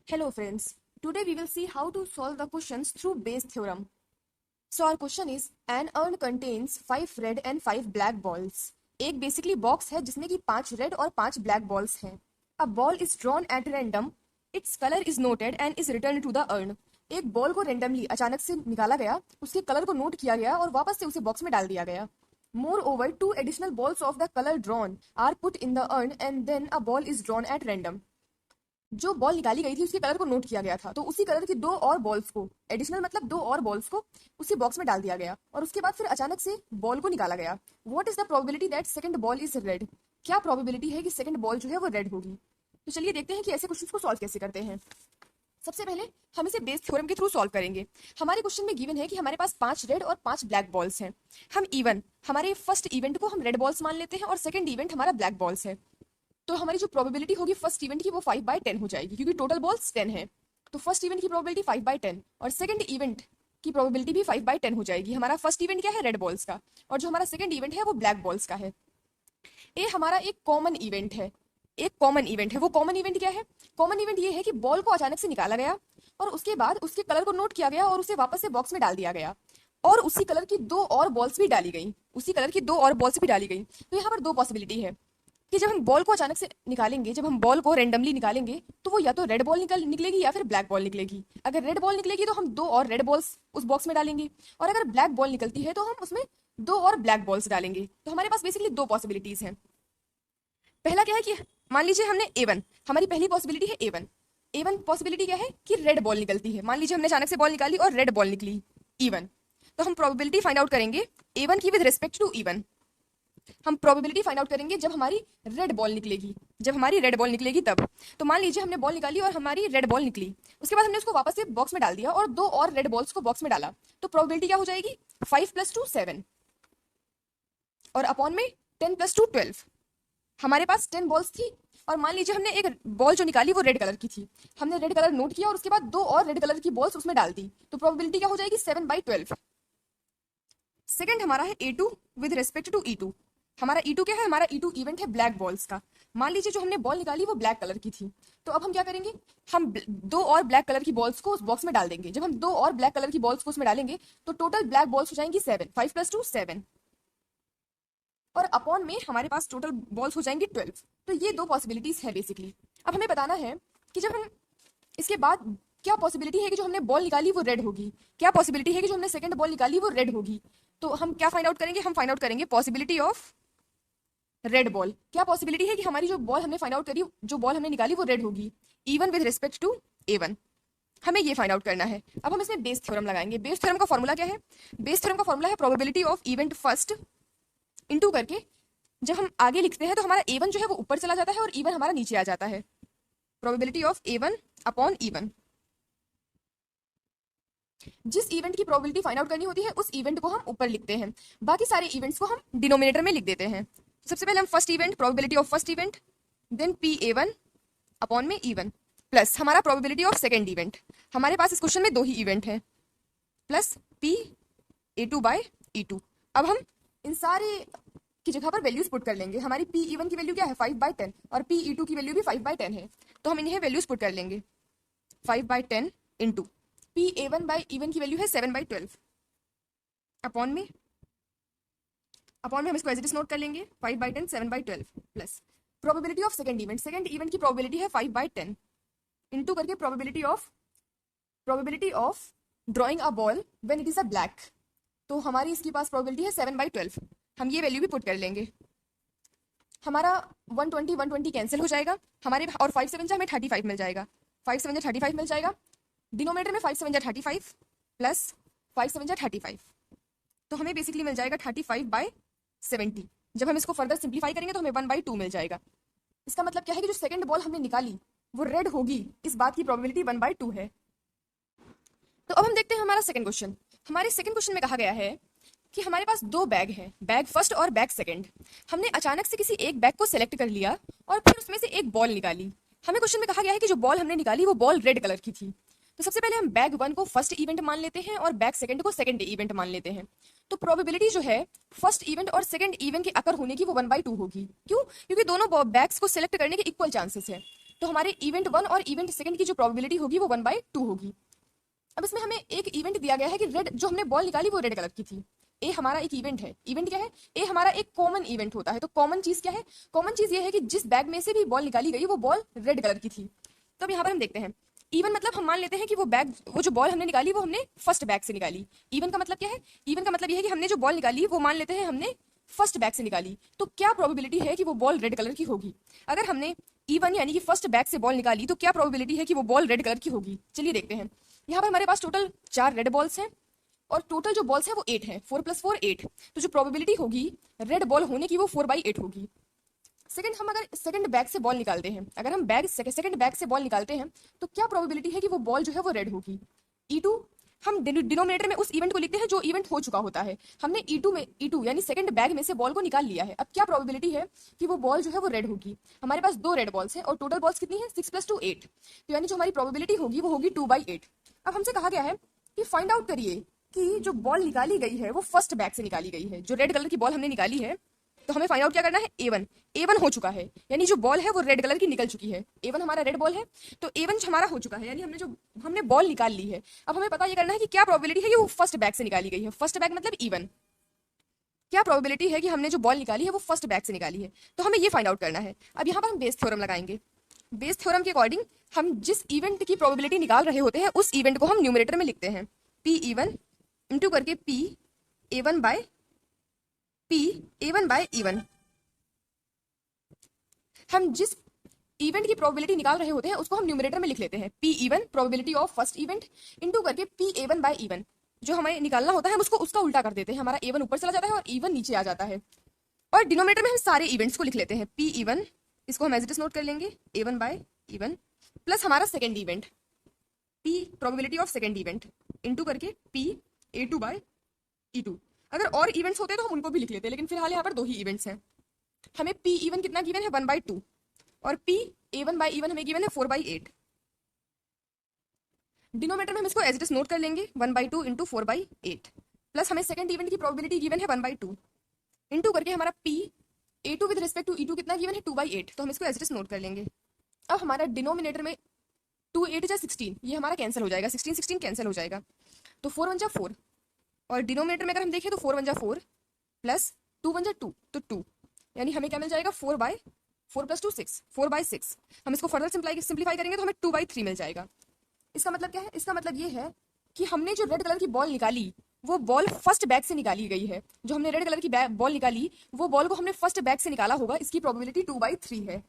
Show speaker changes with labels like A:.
A: Hello friends, today we will see how to solve the questions through Bayes theorem. So our question is, an urn contains 5 red and 5 black balls. एक basically box है जिसमें कि 5 red और 5 black balls हैं. A ball is drawn at random, its color is noted and is returned to the urn. एक ball को randomly अचानक से निकाला गया, उसके कलर को नोट किया गया और वापस से उसे बॉक्स में डाल दिया गया. Moreover, 2 additional balls of the color drawn are put in the urn and then a ball is drawn at random. जो बॉल निकाली गई थी उसके कलर को नोट किया गया था, तो उसी कलर की 2 और बॉल्स को, एडिशनल मतलब 2 और बॉल्स को उसी बॉक्स में डाल दिया गया और उसके बाद फिर अचानक से बॉल को निकाला गया. What is the probability that second ball is red? क्या प्रोबेबिलिटी है कि सेकंड बॉल जो है वो रेड होगी? तो चलिए देखते हैं कि ऐसे क्वेश्चंस को सॉल्व कैसे करते हैं. सबसे पहले हम इसे बेस थ्योरम के थ्रू सॉल्व करेंगे. हमारे क्वेश्चन में गिवन है कि हमारे पास 5 रेड और 5 ब्लैक बॉल्स हैं. हम इवन हमारे फर्स्ट इवेंट को हम रेड बॉल्स मान लेते हैं और सेकंड इवेंट हमारा ब्लैक बॉल्स है. तो हमारी जो प्रोबेबिलिटी होगी फर्स्ट इवेंट की वो 5/10 हो जाएगी क्योंकि टोटल बॉल्स 10 है. तो फर्स्ट इवेंट की प्रोबेबिलिटी 5/10 और सेकंड इवेंट की प्रोबेबिलिटी भी 5/10 हो जाएगी. हमारा फर्स्ट इवेंट क्या है? रेड बॉल्स का, और जो हमारा सेकंड इवेंट है वो ब्लैक बॉल्स का है. ये हमारा एक कॉमन इवेंट है. वो कॉमन इवेंट क्या है? कॉमन इवेंट ये है कि बॉल को अचानक से निकाला गया और उसके बाद उसके कलर को नोट किया गया और उसे वापस से बॉक्स में डाल दिया गया और उसी कलर की 2 और बॉल्स भी डाली गई. तो यहाँ पर 2 पॉसिबिलिटी है कि जब हम बॉल को अचानक से निकालेंगे, जब हम बॉल को रेंडमली निकालेंगे तो वो या तो रेड बॉल निकलेगी या फिर ब्लैक बॉल निकलेगी. अगर रेड बॉल निकलेगी तो हम 2 और रेड बॉल्स उस बॉक्स में डालेंगे और अगर ब्लैक बॉल निकलती है तो हम उसमें 2 और ब्लैक बॉल्स डालेंगे. तो हमारे पास बेसिकली 2 पॉसिबिलिटीज हैं. पहला क्या है कि मान लीजिए हमने A1, हमारी पहली पॉसिबिलिटी है A1 पॉसिबिलिटी क्या है कि रेड बॉल निकलती है. मान लीजिए हमने अचानक से बॉल निकाली और रेड बॉल निकली E1, तो हम प्रोबेबिलिटी फाइंड आउट करेंगे A1 की विद रिस्पेक्ट टू E1. हम प्रोबेबिलिटी फाइंड आउट करेंगे जब हमारी रेड बॉल निकलेगी तब. तो मान लीजिए हमने बॉल निकाली और हमारी रेड बॉल निकली, उसके बाद हमने उसको वापस से बॉक्स में डाल दिया और 2 और रेड बॉल्स को बॉक्स में डाला. तो प्रोबेबिलिटी क्या हो जाएगी? 5 + 2 7 और अपॉन में 10 + 2 12. हमारे पास 10 बॉल्स थी और मान लीजिए हमने एक बॉल जो निकाली वो रेड कलर की थी. हमने रेड कलर नोट किया और उसके बाद 2 और रेड कलर की बॉल्स उसमें डाल दी. तो प्रोबेबिलिटी क्या हो जाएगी? 7/12. सेकंड हमारा है A2 with respect to E2. हमारा E2 क्या है? हमारा E2 इवेंट है ब्लैक बॉल्स का. मान लीजिए जो हमने बॉल निकाली वो ब्लैक कलर की थी, तो अब हम क्या करेंगे? हम 2 और ब्लैक कलर की बॉल्स को उस बॉक्स में डाल देंगे. जब हम 2 और ब्लैक कलर की बॉल्स को उसमें डालेंगे तो टोटल ब्लैक बॉल्स हो जाएंगी 7. 5 + 2 7 और अपॉन में हमारे पास टोटल बॉल्स हो जाएंगे 12. तो ये 2 पॉसिबिलिटीज है बेसिकली. अब हमें बताना है कि जब हम इसके बाद क्या पॉसिबिलिटी है कि जो हमने बॉल निकाली वो रेड होगी, क्या पॉसिबिलिटी है कि जो हमने सेकंड बॉल निकाली वो रेड होगी. तो हम क्या फाइंड आउट करेंगे? हम फाइंड आउट करेंगे पॉसिबिलिटी ऑफ रेड बॉल. क्या पॉसिबिलिटी है कि हमारी जो बॉल हमने फाइंड आउट करी, जो बॉल हमने निकाली वो रेड होगी, even with respect to A1. हमें ये फाइंड आउट करना है. अब हम इसमें बेस थ्योरम लगाएंगे. बेस थ्योरम का फॉर्मूला क्या है? बेस थ्योरम का फॉर्मूला है probability of event first into करके जब हम आगे लिखते हैं तो हमारा A1 जो है वो ऊपर चला जाता है और E1 हमारा नीचे आ जाता है. Probability of A1 upon E1. जिस इवेंट की प्रोबेबिलिटी फाइंड आउट करनी होती है उस इवेंट को हम ऊपर लिखते हैं, बाकी सारे इवेंट्स को हम डिनोमिनेटर में लिख देते हैं. सबसे पहले हम first event, probability of first event, then PA1 upon में E1 प्लस हमारा प्रोबेबिलिटी ऑफ सेकंड इवेंट. हमारे पास इस क्वेश्चन में 2 ही इवेंट है, प्लस PA2/E2. अब हम इन सारे की जगह पर वैल्यूज पुट कर लेंगे. हमारी PE1 की वैल्यू क्या है? 5/10 और PE2 की वैल्यू भी 5/10 है. तो हम इन्हें वैल्यूज पुट कर लेंगे. 5/10 इंटू PA1/E1 की वैल्यू है 7/12 अपॉन में हम इसको एज इट इज नोट कर लेंगे. 5/10 7/12 plus probability of second event की प्रोबेबिलिटी है 5/10 इंटू करके probability of drawing a ball when it is a black. तो हमारी इसके पास प्रोबेबिलिटी है 7/12. हम ये वैल्यू भी पुट कर लेंगे. हमारा 120 कैंसिल हो जाएगा हमारे, और 5 7 जा हमें 35 मिल जाएगा. 5 7 जा 35 मिल जाएगा. डिनोमिनेटर में 5 7 जा 35 प्लस 5 7 जा 35, तो हमें बेसिकली मिल जाएगा 35/70. जब हम इसको फर्दर सिंप्लीफाई करेंगे तो हमें 1/2 मिल जाएगा. इसका मतलब क्या है कि जो सेकंड बॉल हमने निकाली वो रेड होगी, इस बात की प्रोबेबिलिटी 1/2 है. तो अब हम देखते हैं हमारा सेकंड क्वेश्चन. हमारे सेकंड क्वेश्चन में कहा गया है कि हमारे पास 2 बैग हैं, बैग फर्स्ट और बैग सेकंड. हमने अचानक से किसी एक बैग को सिलेक्ट कर लिया और फिर उसमें से एक बॉल निकाली. हमें क्वेश्चन में कहा गया है कि जो बॉल हमने निकाली वो बॉल रेड कलर की थी. तो सबसे पहले हम बैग 1 को फर्स्ट इवेंट मान लेते हैं और बैग सेकंड को सेकंड इवेंट मान लेते हैं. तो प्रोबेबिलिटी जो है फर्स्ट इवेंट और सेकंड इवेंट के अकर होने की वो 1/2 होगी. क्यों? क्योंकि दोनों बैग्स को सिलेक्ट करने के इक्वल चांसेस है. तो हमारे इवेंट 1 और इवेंट सेकंड की जो प्रोबेबिलिटी होगी वो 1/2 होगी। अब इसमें हमें एक इवेंट दिया गया है कि रेड, जो हमने बॉल निकाली वो रेड कलर की थी। ए हमारा एक इवेंट है। इवेंट क्या है? ए हमारा एक कॉमन इवेंट होता है। तो कॉमन चीज क्या है? कॉमन चीज ये है कि जिस बैग में से भी बॉल निकाली गई वो बॉल रेड कलर की थी। तो अब यहाँ पर हम देखते हैं, इवन मतलब हम मान लेते हैं कि वो जो बॉल हमने निकाली वो हमने फर्स्ट बैग से निकाली। इवन का मतलब क्या है? इवन का मतलब ये है कि हमने जो बॉल निकाली वो मान लेते हैं हमने फर्स्ट बैग से निकाली। तो क्या प्रोबेबिलिटी है कि वो बॉल रेड कलर की होगी? अगर हमने इवन यानी कि फर्स्ट बैग से बॉल निकाली तो क्या प्रोबेबिलिटी है कि वो बॉल रेड कलर की होगी? चलिए देखते हैं। यहाँ पर हमारे पास टोटल 4 रेड बॉल्स हैं और टोटल जो बॉल्स हैं वो 8 हैं। 4 + 4 8। तो जो प्रोबेबिलिटी होगी रेड बॉल होने की वो 4/8 होगी। सेकंड, हम अगर सेकंड बैग से बॉल निकालते हैं, अगर हम सेकंड बैग से बॉल निकालते हैं तो क्या प्रोबेबिलिटी है कि वो बॉल जो है वो रेड होगी? E2 हम डिनोमिनेटर में उस इवेंट को लिखते हैं जो इवेंट हो चुका होता है। हमने E2 यानी सेकंड बैग में से बॉल को निकाल लिया है। अब क्या प्रोबेबिलिटी है कि वो बॉल जो है वो रेड होगी? हमारे पास 2 रेड बॉल्स हैं और टोटल बॉल्स कितनी है? 6 + 2 8। तो यानी जो हमारी प्रोबेबिलिटी होगी वो होगी 2/8। अब हमसे कहा गया है कि फाइंड आउट करिए कि जो बॉल निकाली गई है वो फर्स्ट बैग से निकाली गई है। जो रेड कलर की बॉल हमने निकाली है तो हमें फाइंड आउट क्या करना है? A1 हो चुका है, यानी जो बॉल है वो रेड कलर की निकल चुकी है। A1 हमारा रेड बॉल है तो A1 हमारा हो चुका है, यानी हमने बॉल निकाल ली है। अब हमें पता ये करना है कि क्या प्रोबेबिलिटी है कि वो फर्स्ट बैग से निकाली गई है। फर्स्ट बैग मतलब E1। क्या प्रोबेबिलिटी है कि हमने जो बॉल निकाली है वो फर्स्ट बैग से निकाली है, तो हमें ये फाइंड आउट करना है। अब यहाँ पर हम बेस थ्योरम लगाएंगे। बेस थ्योरम के अकॉर्डिंग हम जिस इवेंट की प्रोबेबिलिटी निकाल रहे होते हैं उस इवेंट को हम न्यूमरेटर में लिखते हैं P1 इंटू करके P A1/E1। हम जिस इवेंट की प्रोबेबिलिटी निकाल रहे होते हैं उसको हम न्यूमरेटर में लिख लेते हैं P1 probability of first event into करके PA1/E1। जो हमें निकालना होता है हम उसका उल्टा कर देते हैं। हमारा A1 ऊपर चला जाता है और E1 नीचे आ जाता है। और डिनोमिनेटर में हम सारे इवेंट्स को लिख लेते हैं P1, इसको हम एज इट इज नोट कर लेंगे A1/E1 प्लस हमारा second event P probability of second event into करके PA2/E2। अगर और इवेंट्स होते तो हम उनको भी लिख लेते, लेकिन फिलहाल यहाँ पर 2 ही इवेंट्स हैं। हमें P1 कितना गिवन है? 1/2 और PA1/E1 हमें गिवन है 4/8। डिनोमिनेटर में हम इसको एज इट इज नोट कर लेंगे 1/2 इंटू 4/8 प्लस हमें सेकंड इवेंट की प्रोबेबिलिटी गिवन है 1/2 इंटू करके हमारा PA2 with respect to E2 कितना गिवन है? 2/8। तो हम इसको एज इट इज नोट कर लेंगे। अब हमारा डिनोमिनेटर में 2 8 जा 16, ये हमारा कैंसिल हो जाएगा। 16 कैंसिल हो जाएगा तो 4 1 जा 4 और डिनोमिनेटर में अगर हम देखें तो 4 1 जा 4 प्लस 2 1 जा 2 तो 2, यानी हमें क्या मिल जाएगा? 4 + 2 6, 4/6। हम इसको फर्दर सिंप्लीफाई करेंगे तो हमें 2/3 मिल जाएगा। इसका मतलब क्या है? इसका मतलब ये है कि हमने जो रेड कलर की बॉल निकाली वो बॉल फर्स्ट बैग से निकाली गई है। जो हमने रेड कलर की बॉल निकाली वो बॉल को हमने फर्स्ट बैग से निकाला होगा, इसकी प्रोबेबिलिटी 2/3 है।